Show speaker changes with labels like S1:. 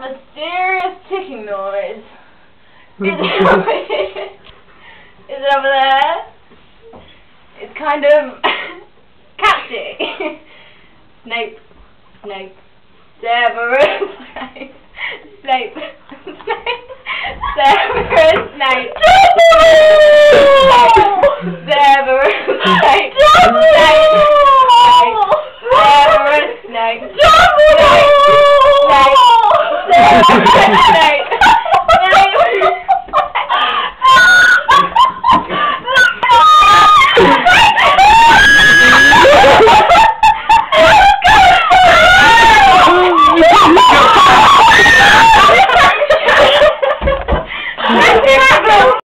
S1: mysterious ticking noise. Is it over there? It's kind of catchy. Snape. Severus Snape. Severus Snape. Severus Snape.